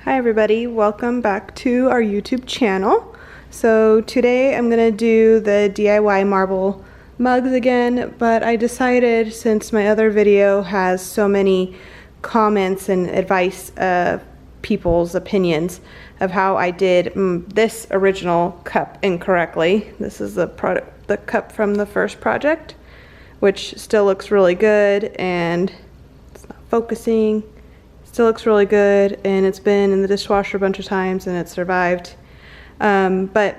Hi everybody, welcome back to our YouTube channel. So today I'm going to do the DIY marble mugs again, but I decided since my other video has so many comments and advice of people's opinions of how I did this original cup incorrectly. This is the cup from the first project, which still looks really good and it's not focusing. Still looks really good, and it's been in the dishwasher a bunch of times and it survived. But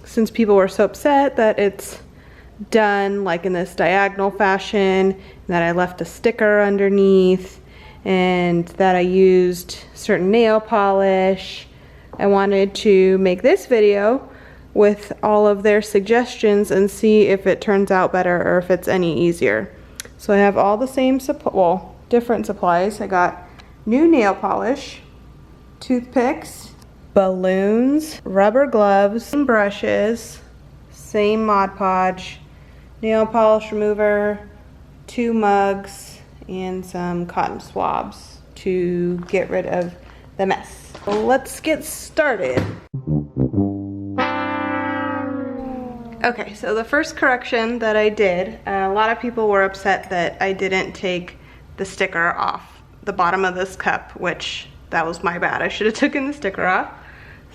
since people were so upset that it's done like in this diagonal fashion, and that I left a sticker underneath, and that I used certain nail polish, I wanted to make this video with all of their suggestions and see if it turns out better or if it's any easier. So I have all the same different supplies. I got new nail polish, toothpicks, balloons, rubber gloves, brushes, same Mod Podge, nail polish remover, 2 mugs, and some cotton swabs to get rid of the mess. So let's get started. Okay, so the first correction that I did, a lot of people were upset that I didn't take the sticker off the bottom of this cup, which that was my bad. I should have taken the sticker off.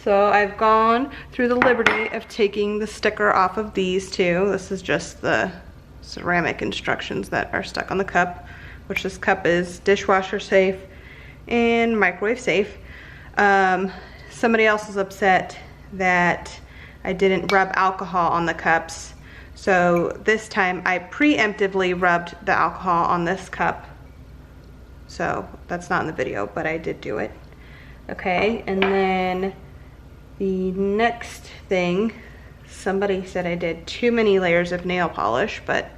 So I've gone through the liberty of taking the sticker off of these two. This is just the ceramic instructions that are stuck on the cup, which this cup is dishwasher safe and microwave safe. Somebody else is upset that I didn't rub alcohol on the cups. So this time I preemptively rubbed the alcohol on this cup. So that's not in the video, but I did do it. Okay, and then the next thing, somebody said I did too many layers of nail polish, but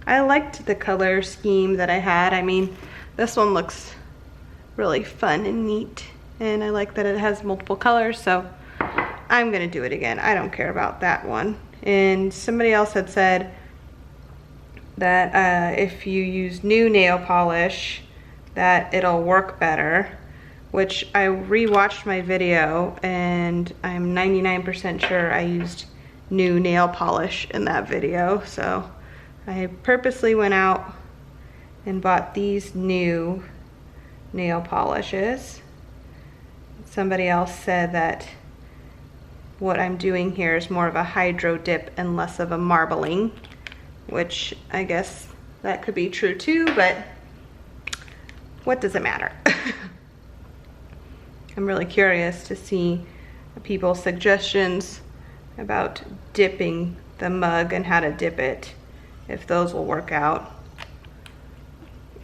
I liked the color scheme that I had. I mean, this one looks really fun and neat, and I like that it has multiple colors, so I'm gonna do it again. I don't care about that one. And somebody else had said that if you use new nail polish, that it'll work better, which I rewatched my video and I'm 99% sure I used new nail polish in that video. So I purposely went out and bought these new nail polishes. Somebody else said that what I'm doing here is more of a hydro dip and less of a marbling, which I guess that could be true too, but what does it matter? I'm really curious to see people's suggestions about dipping the mug and how to dip it, if those will work out.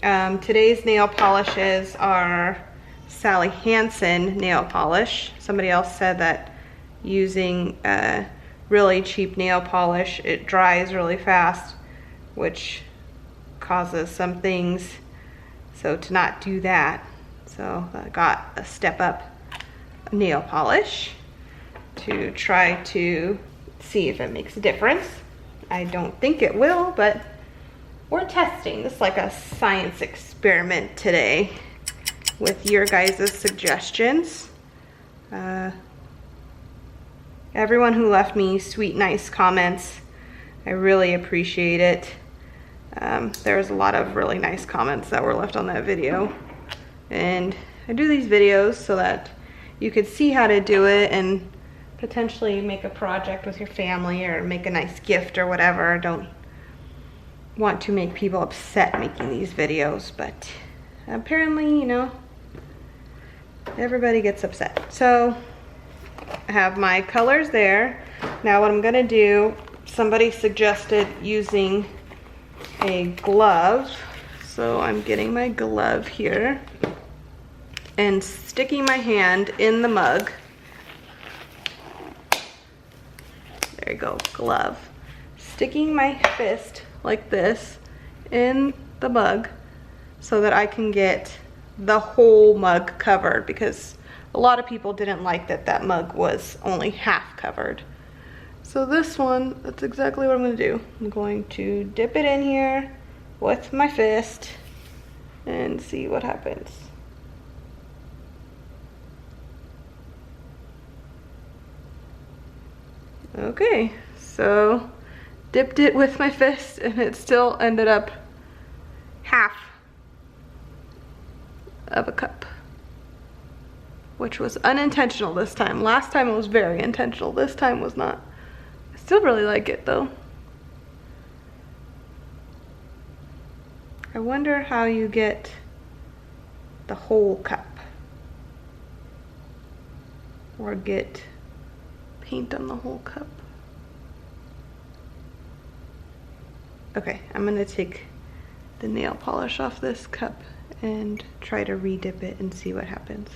Today's nail polishes are Sally Hansen nail polish. Somebody else said that using really cheap nail polish, it dries really fast, which causes some things. So to not do that, so I got a Step Up nail polish to try to see if it makes a difference. I don't think it will, but we're testing. It's like a science experiment today with your guys' suggestions. Everyone who left me sweet, nice comments, I really appreciate it. There was a lot of really nice comments that were left on that video, and I do these videos so that you could see how to do it and potentially make a project with your family or make a nice gift or whatever. I don't want to make people upset making these videos, but apparently, you know, everybody gets upset. So I have my colors there. Now what I'm gonna do, somebody suggested using a glove, so I'm getting my glove here and sticking my hand in the mug. There you go, glove. Sticking my fist like this in the mug so that I can get the whole mug covered, because a lot of people didn't like that that mug was only half covered. So this one, that's exactly what I'm gonna do. I'm going to dip it in here with my fist and see what happens. Okay, so dipped it with my fist and it still ended up half of a cup, which was unintentional this time. Last time it was very intentional, this time was not. I still really like it though. I wonder how you get the whole cup or get paint on the whole cup. Okay, I'm gonna take the nail polish off this cup and try to re-dip it and see what happens.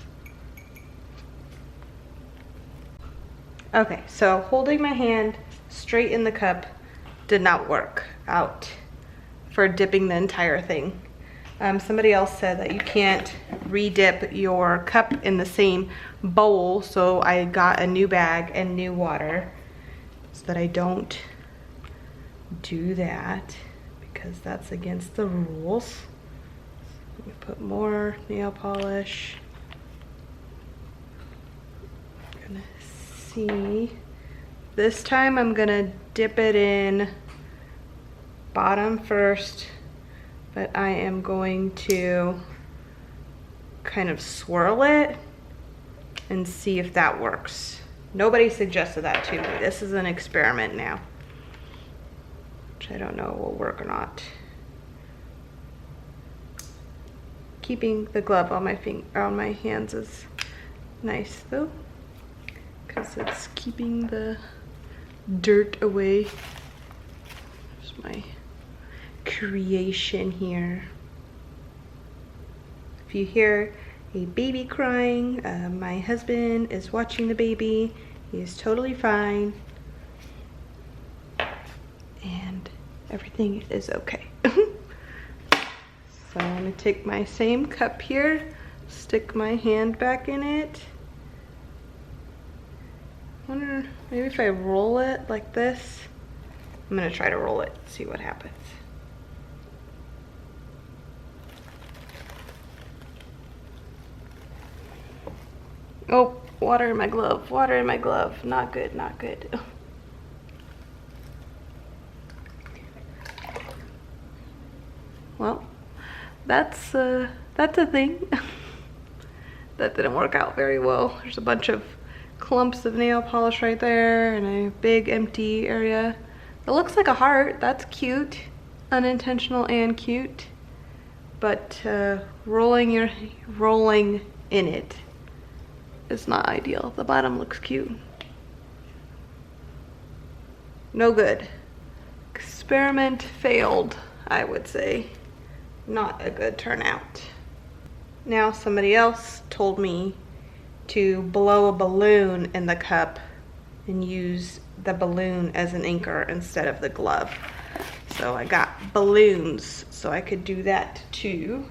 Okay, so holding my hand straight in the cup did not work out for dipping the entire thing. Somebody else said that you can't re-dip your cup in the same bowl, so I got a new bag and new water so that I don't do that because that's against the rules. Let me put more nail polish. I'm gonna see. This time I'm gonna dip it in bottom first, but I am going to kind of swirl it and see if that works. Nobody suggested that to me. This is an experiment now, which I don't know will work or not. Keeping the glove on my hands is nice though, because it's keeping the dirt away. There's my creation here. If you hear a baby crying, my husband is watching the baby. He is totally fine and everything is okay. So I'm gonna take my same cup here, stick my hand back in it. I wonder, maybe if I roll it like this. I'm gonna try to roll it, see what happens. Oh, water in my glove, water in my glove. Not good, not good. Well, that's a thing. That didn't work out very well. There's a bunch of clumps of nail polish right there and a big empty area. It looks like a heart. That's cute. Unintentional and cute. But rolling in it is not ideal. The bottom looks cute. No good. Experiment failed, I would say. Not a good turnout. Now somebody else told me to blow a balloon in the cup and use the balloon as an anchor instead of the glove. So I got balloons so I could do that too.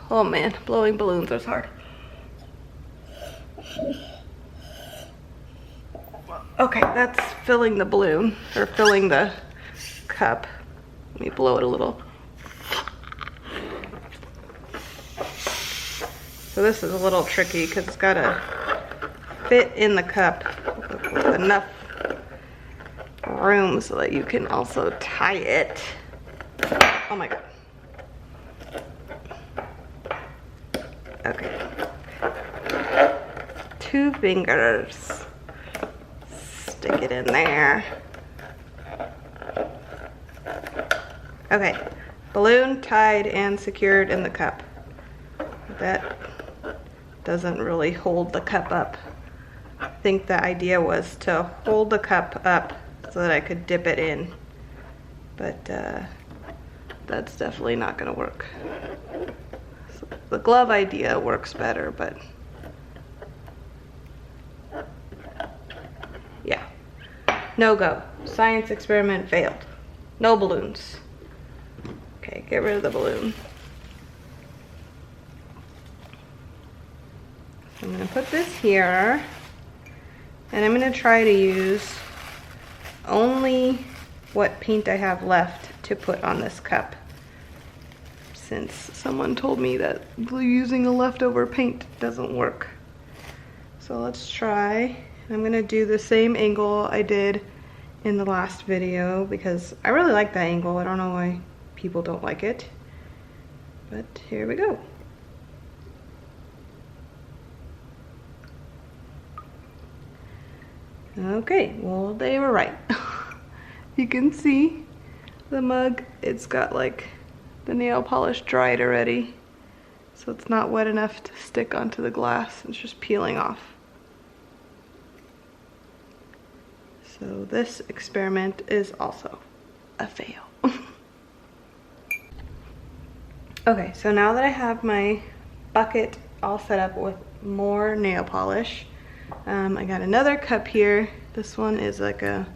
Oh man, blowing balloons is hard. Okay, that's filling the balloon, or filling the cup. Let me blow it a little. So this is a little tricky because it's gotta fit in the cup with enough room so that you can also tie it. Oh my God. Okay. 2 fingers. Stick it in there. Okay, balloon tied and secured in the cup. That doesn't really hold the cup up. I think the idea was to hold the cup up so that I could dip it in, but that's definitely not gonna work. So the glove idea works better, but yeah. No go. Science experiment failed. No balloons. Okay, get rid of the balloon. So I'm gonna put this here, and I'm gonna try to use only what paint I have left to put on this cup. since someone told me that using a leftover paint doesn't work. So let's try. I'm gonna do the same angle I did in the last video because I really like that angle. I don't know why people don't like it, but here we go. Okay, well, they were right. You can see the mug, it's got like the nail polish dried already, so it's not wet enough to stick onto the glass. It's just peeling off. So this experiment is also a fail. Okay, so now that I have my bucket all set up with more nail polish, I got another cup here. This one is like a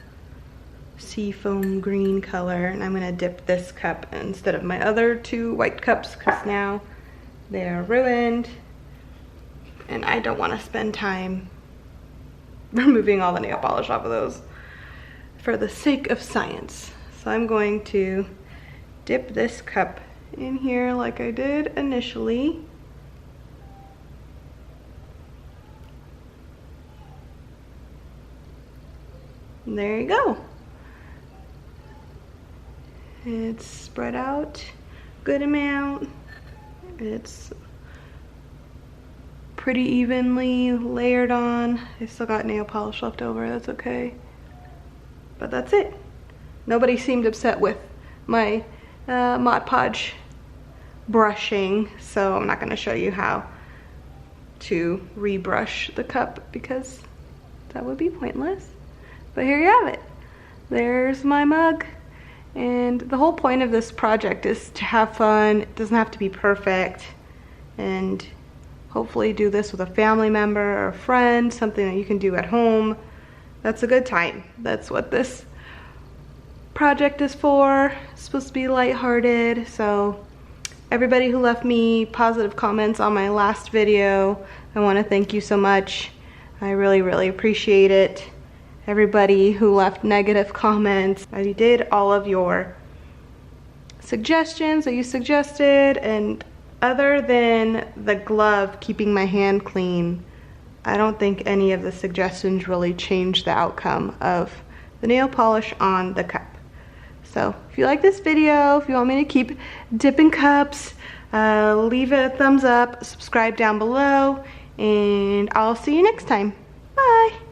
seafoam green color, and I'm gonna dip this cup instead of my other two white cups because now they're ruined and I don't want to spend time removing all the nail polish off of those for the sake of science. So I'm going to dip this cup in here like I did initially. And there you go. It's spread out good amount. It's pretty evenly layered on. I still got nail polish left over, that's okay. But that's it. Nobody seemed upset with my Mod Podge brushing, so I'm not gonna show you how to rebrush the cup because that would be pointless. But here you have it. There's my mug. And the whole point of this project is to have fun. It doesn't have to be perfect. And hopefully do this with a family member or a friend, something that you can do at home. That's a good time. That's what this project is for. It's supposed to be lighthearted. So everybody who left me positive comments on my last video, I want to thank you so much. I really, really appreciate it. Everybody who left negative comments, I did all of your suggestions that you suggested, and other than the glove keeping my hand clean, I don't think any of the suggestions really changed the outcome of the nail polish on the cup. So if you like this video, if you want me to keep dipping cups, leave it a thumbs up, subscribe down below, and I'll see you next time. Bye.